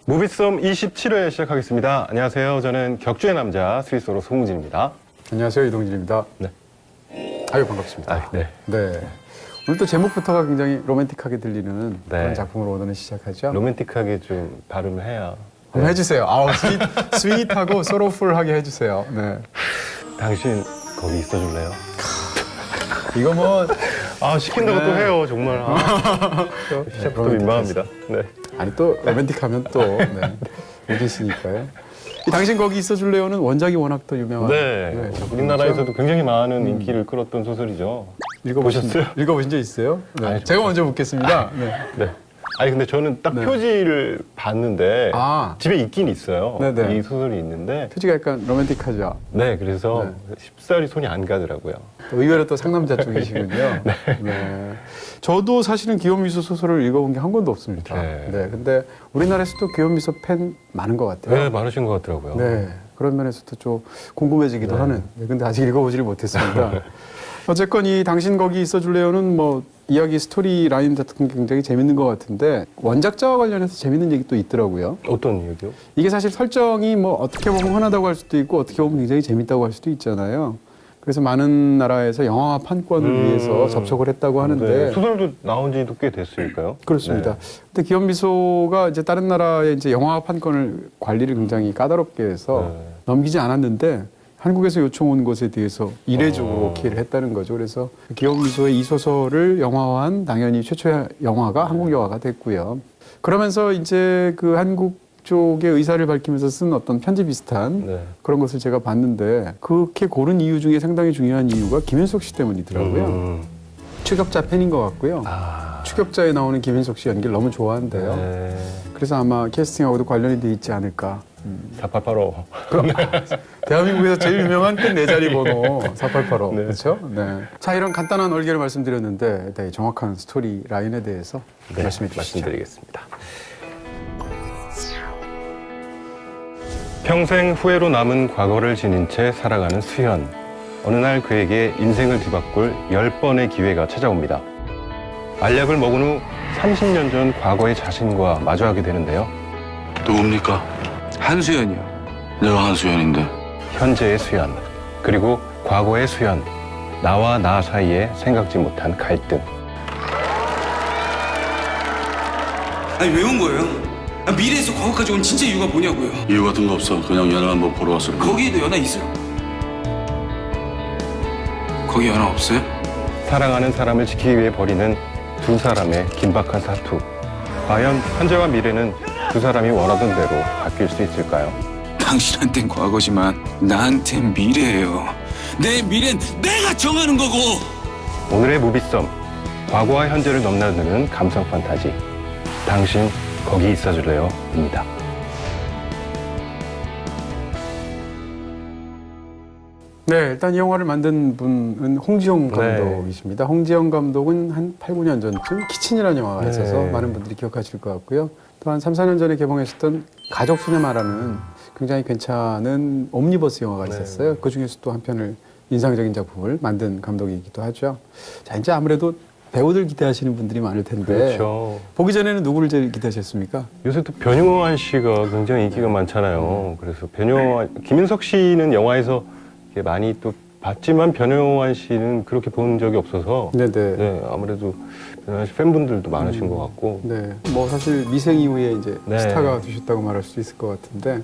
무비썸 27회 시작하겠습니다. 안녕하세요. 저는 격주의 남자 스위스로 송웅진입니다. 안녕하세요. 이동진입니다. 네. 아유, 반갑습니다. 네. 네. 오늘 또 제목부터가 굉장히 로맨틱하게 들리는 네. 그런 작품으로 오늘은 시작하죠. 로맨틱하게 좀 발음을 해야. 한번 해주세요. 아우, 스윗하고 소로풀하게 해주세요. 네. 당신 거기 있어줄래요? 이거 뭐 시킨다고 네. 또 해요, 정말. 시작부터 민망합니다. 네. 아니 또 로맨틱하면 또 네. 우진 씨니까요. 이 당신 거기 있어줄래요는 원작이 워낙 더 유명한. 네. 우리나라에서도 굉장히 많은 인기를 끌었던 소설이죠. 보셨어요? 읽어보신 적 있어요? 네. 아니, 제가 먼저 묻겠습니다. 네. 네. 아니 근데 저는 딱 네. 표지를 봤는데 아. 집에 있긴 있어요. 네네. 이 소설이 있는데 표지가 약간 로맨틱하죠. 네, 그래서 쉽사리 손이 안 가더라고요. 의외로 또 상남자 쪽이시군요. 네. 저도 사실은 귀요미소 소설을 읽어본 게 한 권도 없습니다. 네. 네. 근데 우리나라에서도 귀요미소 팬 많은 것 같아요. 네, 많으신 것 같더라고요. 네. 그런 면에서도 좀 궁금해지기도 하는. 네. 근데 아직 읽어보지를 못했습니다. 어쨌건 이 당신 거기 있어줄래요는 뭐 이야기 스토리 라인 같은 게 굉장히 재밌는 것 같은데 원작자와 관련해서 재밌는 얘기 또 있더라고요. 어떤 얘기요? 이게 사실 설정이 뭐 어떻게 보면 흔하다고 할 수도 있고 어떻게 보면 굉장히 재밌다고 할 수도 있잖아요. 그래서 많은 나라에서 영화 판권을 위해서 접촉을 했다고 하는데 네. 소설도 나온 지도 꽤 됐으니까요. 그렇습니다. 네. 근데 기업미소가 이제 다른 나라의 이제 영화 판권을 관리를 굉장히 까다롭게 해서 넘기지 않았는데 한국에서 요청 온 것에 대해서 이례적으로 오케이를 했다는 거죠. 그래서 기업미소의 이 소설을 영화화한 당연히 최초의 영화가 한국 영화가 됐고요. 그러면서 이제 그 한국 쪽의 의사를 밝히면서 쓴 어떤 편지 비슷한 그런 것을 제가 봤는데 그렇게 고른 이유 중에 상당히 중요한 이유가 김현석 씨 때문이더라고요. 추격자 팬인 것 같고요. 추격자에 나오는 김현석 씨 연기를 너무 좋아한대요. 네. 그래서 아마 캐스팅하고도 관련이 돼 있지 않을까. 4885. 대한민국에서 제일 유명한 끝 네 자리 번호 4885. 네. 그렇죠? 네. 자, 이런 간단한 얼개를 말씀드렸는데 네, 정확한 스토리 라인에 대해서 말씀해 주시죠. 말씀드리겠습니다. 평생 후회로 남은 과거를 지닌 채 살아가는 수현. 어느 날 그에게 인생을 뒤바꿀 10번의 기회가 찾아옵니다. 알약을 먹은 후 30년 전 과거의 자신과 마주하게 되는데요. 누굽니까? 한수연이요. 내가 한수연인데. 현재의 수현, 그리고 과거의 수현. 나와 나 사이에 생각지 못한 갈등. 아니 왜 온 거예요? 미래에서 과거까지 온 진짜 이유가 뭐냐고요? 이유 같은 거 없어. 그냥 연애 한번 보러 왔을 뿐. 거기에도 연하 있어요? 거기 연하 없어요? 사랑하는 사람을 지키기 위해 벌이는 두 사람의 긴박한 사투. 과연 현재와 미래는 두 사람이 원하던 대로 바뀔 수 있을까요? 당신한텐 과거지만 나한텐 미래예요. 내 미래는 내가 정하는 거고. 오늘의 무비썸. 과거와 현재를 넘나드는 감성 판타지. 당신 거기 있어줄래요? 입니다. 네, 일단 이 영화를 만든 분은 홍지영 감독이십니다. 홍지영 감독은 한 8, 9년 전쯤 키친이라는 영화가 있어서 많은 분들이 기억하실 것 같고요. 또 한 3, 4년 전에 개봉했었던 가족 시네마라는 굉장히 괜찮은 옴니버스 영화가 있었어요. 그 중에서 또 한 편을 인상적인 작품을 만든 감독이기도 하죠. 자, 이제 아무래도 배우들 기대하시는 분들이 많을 텐데 그렇죠. 보기 전에는 누구를 제일 기대하셨습니까? 요새 또 변용환 씨가 굉장히 인기가 많잖아요. 그래서 김인석 씨는 영화에서 많이 또 봤지만 변용환 씨는 그렇게 본 적이 없어서 네네. 아무래도 변용환 씨 팬분들도 많으신 것 같고. 네, 뭐 사실 미생 이후에 이제 네. 스타가 되셨다고 말할 수 있을 것 같은데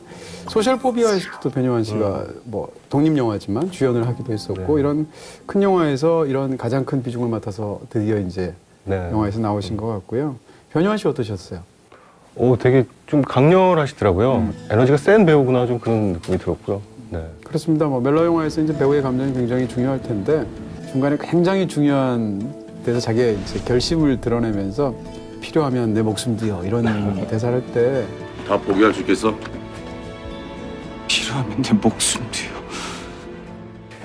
소셜포비아에서도 변요한 씨가 뭐 독립 영화지만 주연을 하기도 했었고 이런 큰 영화에서 이런 가장 큰 비중을 맡아서 드디어 이제 영화에서 나오신 것 같고요. 변요한 씨 어떠셨어요? 되게 좀 강렬하시더라고요. 에너지가 센 배우구나 좀 그런 느낌이 들었고요. 네. 그렇습니다. 뭐 멜로 영화에서 이제 배우의 감정이 굉장히 중요할 텐데 중간에 굉장히 중요한 데서 자기의 이제 결심을 드러내면서 필요하면 내 목숨 뒤어 이런 대사를 할 때 다 포기할 수 있겠어? 필요하면 내 목숨 뒤요.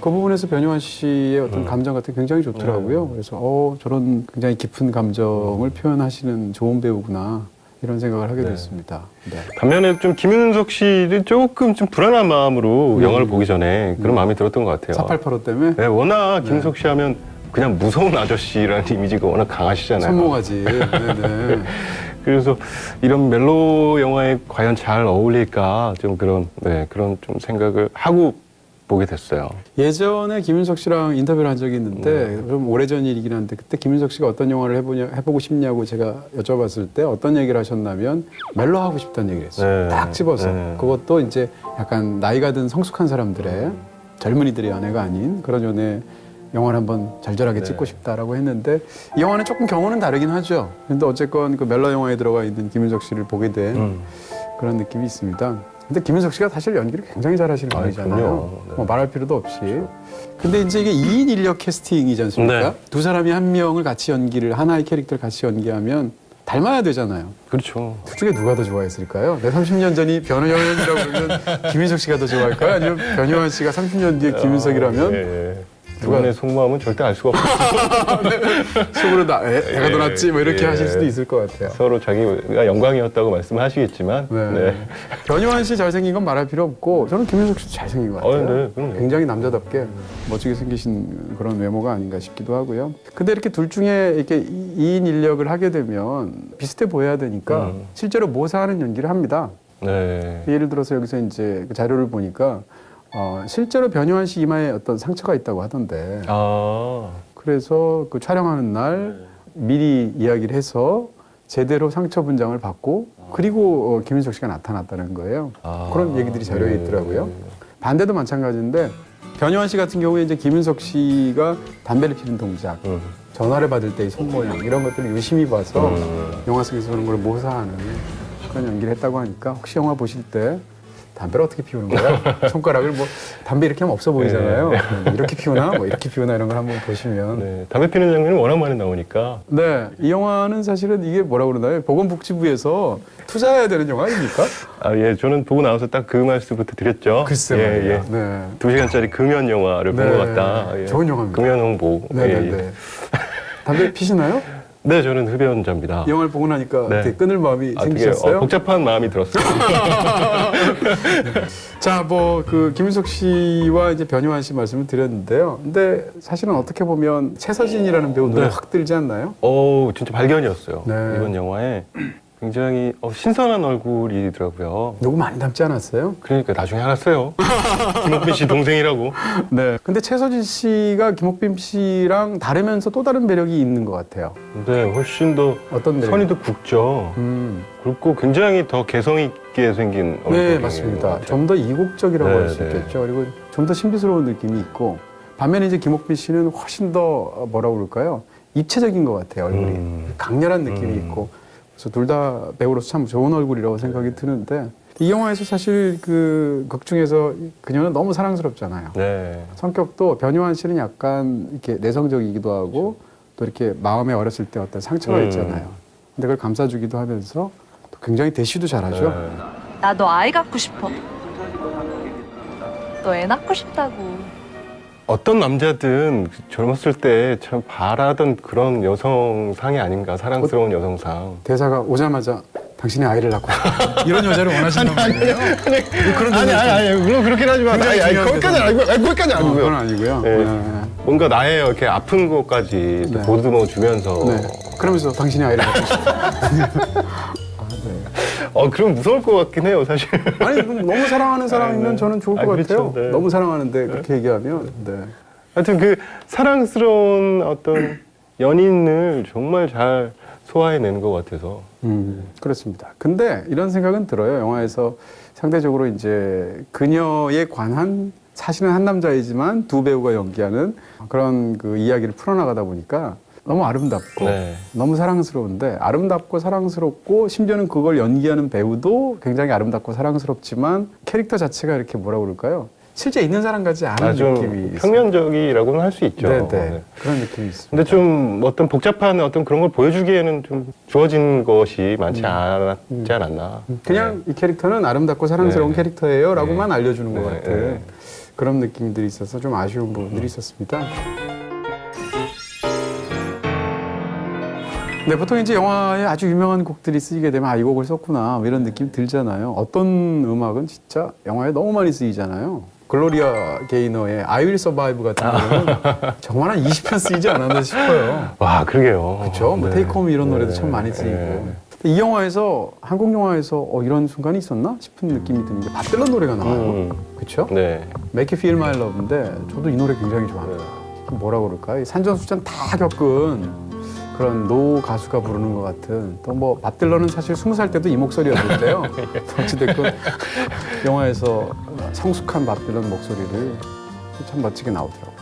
그 부분에서 변요한 씨의 어떤 감정 같은 게 굉장히 좋더라고요. 그래서 저런 굉장히 깊은 감정을 표현하시는 좋은 배우구나 이런 생각을 하게 됐습니다. 네. 반면에 좀 김윤석 씨는 조금 좀 불안한 마음으로 영화를 보기 전에 그런 마음이 들었던 것 같아요. 4885 때문에? 네, 워낙 김윤석 씨 하면 그냥 무서운 아저씨라는 이미지가 워낙 강하시잖아요. 선모가지. 네네. 그래서 이런 멜로 영화에 과연 잘 어울릴까 좀 그런 그런 좀 생각을 하고 보게 됐어요. 예전에 김윤석 씨랑 인터뷰를 한 적이 있는데 좀 오래전 일이긴 한데 그때 김윤석 씨가 어떤 영화를 해보고 싶냐고 제가 여쭤봤을 때 어떤 얘기를 하셨냐면 멜로 하고 싶다는 얘기를 했어요. 네. 딱 집어서. 네. 그것도 이제 약간 나이가 든 성숙한 사람들의 젊은이들의 연애가 아닌 그런 연애 영화를 한번 절절하게 네. 찍고 싶다라고 했는데 이 영화는 조금 경우는 다르긴 하죠. 근데 어쨌건 그 멜로 영화에 들어가 있는 김윤석 씨를 보게 된 그런 느낌이 있습니다. 근데 김윤석 씨가 사실 연기를 굉장히 잘하시는 분이잖아요. 그럼요. 네. 뭐 말할 필요도 없이. 근데 이제 이게 2인 인력 캐스팅이지 않습니까? 네. 두 사람이 한 명을 같이 연기를 하나의 캐릭터를 같이 연기하면 닮아야 되잖아요. 그렇죠. 둘 중에 누가 더 좋아했을까요? 내 30년 전이 변호연이라고 그러면 김윤석 씨가 더 좋아할까요? 아니면 변효한 씨가 30년 뒤에 김윤석이라면 예. 두 분의 속마음은 절대 알 수가 없어요. 속으로 애가 더 낫지 뭐 이렇게 예. 하실 수도 있을 것 같아요. 서로 자기가 영광이었다고 말씀하시겠지만 네. 네. 변효한 씨 잘생긴 건 말할 필요 없고 저는 김윤석 씨도 잘생긴 것 같아요. 네, 그럼요. 굉장히 남자답게 멋지게 생기신 그런 외모가 아닌가 싶기도 하고요. 근데 이렇게 둘 중에 이렇게 2인 인력을 하게 되면 비슷해 보여야 되니까 실제로 모사하는 연기를 합니다. 네. 예를 들어서 여기서 이제 그 자료를 보니까 실제로 변효한 씨 이마에 어떤 상처가 있다고 하던데 아. 그래서 그 촬영하는 날 미리 이야기를 해서 제대로 상처 분장을 받고 그리고 김윤석 씨가 나타났다는 거예요. 아. 그런 얘기들이 자료에 있더라고요. 반대도 마찬가지인데 변효한 씨 같은 경우에 이제 김윤석 씨가 담배를 피는 동작, 전화를 받을 때의 손모양 이런 것들을 유심히 봐서 영화 속에서 그런 걸 모사하는 그런 연기를 했다고 하니까 혹시 영화 보실 때 담배를 어떻게 피우는 거야? 손가락을 뭐 담배 이렇게 하면 없어 보이잖아요. 이렇게 피우나 뭐 이렇게 피우나 이런 걸 한번 보시면 네. 담배 피는 장면이 워낙 많이 나오니까 네, 이 영화는 사실은 이게 뭐라 그러나요? 보건복지부에서 투자해야 되는 영화 아닙니까? 아, 예, 저는 보고 나와서 딱 그 말씀부터 드렸죠. 글쎄 예, 말이야. 예. 네. 2시간짜리 금연 영화를 본 네. 것 같다. 예. 좋은 영화입니다. 금연 홍보. 네네네. 예, 예. 담배 피시나요? 네, 저는 흡연자입니다. 영화를 보고 나니까 네. 되게 끊을 마음이 아, 되게 생기셨어요? 복잡한 마음이 들었어요. 자, 뭐 그 김윤석 씨와 이제 변효한 씨 말씀을 드렸는데요. 근데 사실은 어떻게 보면 최서진이라는 배우 눈에 네. 확 들지 않나요? 진짜 발견이었어요. 네. 이번 영화에 굉장히 신선한 얼굴이더라고요. 누구 많이 닮지 않았어요? 그러니까 나중에 알았어요. 김옥빈 씨 동생이라고. 네. 근데 최서진 씨가 김옥빈 씨랑 다르면서 또 다른 매력이 있는 것 같아요. 네, 훨씬 더 어떤 매력? 선이 더 굵죠. 굵고 굉장히 더 개성 있게 생긴 얼굴이 네, 맞습니다. 좀 더 이국적이라고 네, 할 수 네. 있겠죠. 그리고 좀 더 신비스러운 느낌이 있고 반면에 이제 김옥빈 씨는 훨씬 더 뭐라고 그럴까요? 입체적인 것 같아요, 얼굴이. 강렬한 느낌이 있고. 그래서 둘 다 배우로서 참 좋은 얼굴이라고 생각이 드는데 이 영화에서 사실 그 극 중에서 그녀는 너무 사랑스럽잖아요. 네. 성격도 변효한 씨는 약간 이렇게 내성적이기도 하고 또 이렇게 마음에 어렸을 때 어떤 상처가 있잖아요. 근데 그걸 감싸주기도 하면서 또 굉장히 대시도 잘하죠. 네. 나 너 아이 갖고 싶어. 너 애 낳고 싶다고. 어떤 남자든 젊었을 때 참 바라던 그런 여성상이 아닌가, 사랑스러운 여성상. 대사가 오자마자 당신의 아이를 낳고 싶다. 이런 여자를 원하신다는 거예요? 그런 아니, 물론 그렇긴 하지만, 거기까지는 아니고, 거기까지는 아니고요. 그건 아니고요. 네. 네. 뭔가 나의 이렇게 아픈 것까지 네. 보듬어 주면서. 네. 그러면서 당신의 아이를 낳고 싶다. 그럼 무서울 것 같긴 해요, 사실. 아니 너무 사랑하는 사람이면 네. 저는 좋을 것 그렇죠. 같아요. 네. 너무 사랑하는데 그렇게 얘기하면 네. 하여튼 그 사랑스러운 어떤 연인을 정말 잘 소화해낸 것 같아서. 그렇습니다. 근데 이런 생각은 들어요. 영화에서 상대적으로 이제 그녀에 관한 사실은 한 남자이지만 두 배우가 연기하는 그런 그 이야기를 풀어나가다 보니까 너무 아름답고 네. 너무 사랑스러운데 아름답고 사랑스럽고 심지어는 그걸 연기하는 배우도 굉장히 아름답고 사랑스럽지만 캐릭터 자체가 이렇게 뭐라고 그럴까요? 실제 있는 사람 같지 않은 좀 느낌이 있어요. 평면적이라고는 할 수 있죠. 네네. 네. 그런 느낌이 있습니다. 근데 좀 어떤 복잡한 어떤 그런 걸 보여주기에는 좀 주어진 것이 많지 않았지 않았나. 그냥 이 캐릭터는 아름답고 사랑스러운 네. 캐릭터예요 라고만 네. 알려주는 것 네. 같아요. 네. 그런 느낌들이 있어서 좀 아쉬운 부분들이 있었습니다. 네, 보통 이제 영화에 아주 유명한 곡들이 쓰이게 되면 이 곡을 썼구나 뭐 이런 느낌 들잖아요. 어떤 음악은 진짜 영화에 너무 많이 쓰이잖아요. 글로리아 게이너의 I Will Survive 같은 경우는 정말 한 20편 쓰이지 않았나 싶어요. 와, 그러게요. 그렇죠. 뭐 네. 테이크 홈 이런 노래도 네. 참 많이 쓰이고. 네. 이 영화에서 한국 영화에서 이런 순간이 있었나 싶은 느낌이 드는 게 밥 딜런 노래가 나와요. 그렇죠? 네. Make You Feel My Love인데 저도 이 노래 굉장히 좋아합니다. 뭐라 그럴까? 이 산전수전 다 겪은 그런 노 가수가 부르는 것 같은 또 뭐 밥 딜런은 사실 20살 때도 이 목소리였는데요. 어찌됐건 영화에서 성숙한 밥 딜런 목소리를 참 멋지게 나오더라고요.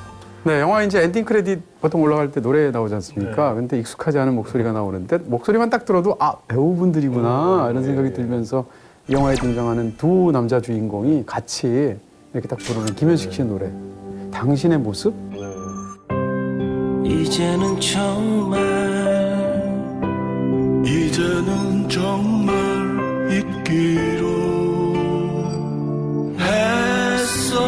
네, 영화 이제 엔딩 크레딧 보통 올라갈 때 노래 나오지 않습니까? 근데 익숙하지 않은 목소리가 나오는데 목소리만 딱 들어도 아, 배우분들이구나 이런 생각이 들면서 이 영화에 등장하는 두 남자 주인공이 같이 이렇게 딱 부르는 김현식 씨의 노래 당신의 모습? 이제는 정말 잊기로 했어.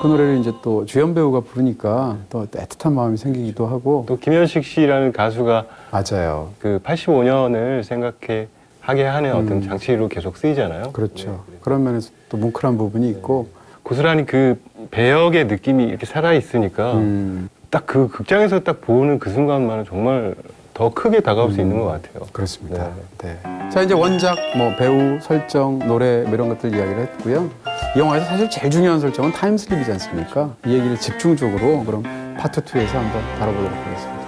그 노래를 이제 또 주연 배우가 부르니까 또 애틋한 마음이 생기기도 하고 또 김현식 씨라는 가수가 맞아요. 그 85년을 하게 하는 어떤 장치로 계속 쓰이잖아요. 그렇죠. 그런 면에서 또 뭉클한 부분이 있고 고스란히 그 배역의 느낌이 이렇게 살아 있으니까 딱 그 극장에서 딱 보는 그 순간만은 정말 더 크게 다가올 수 있는 것 같아요. 그렇습니다. 네. 자, 이제 원작, 뭐 배우, 설정, 노래 뭐 이런 것들 이야기를 했고요. 이 영화에서 사실 제일 중요한 설정은 타임슬립이지 않습니까? 이 얘기를 집중적으로 그럼 파트 2에서 한번 다뤄보도록 하겠습니다.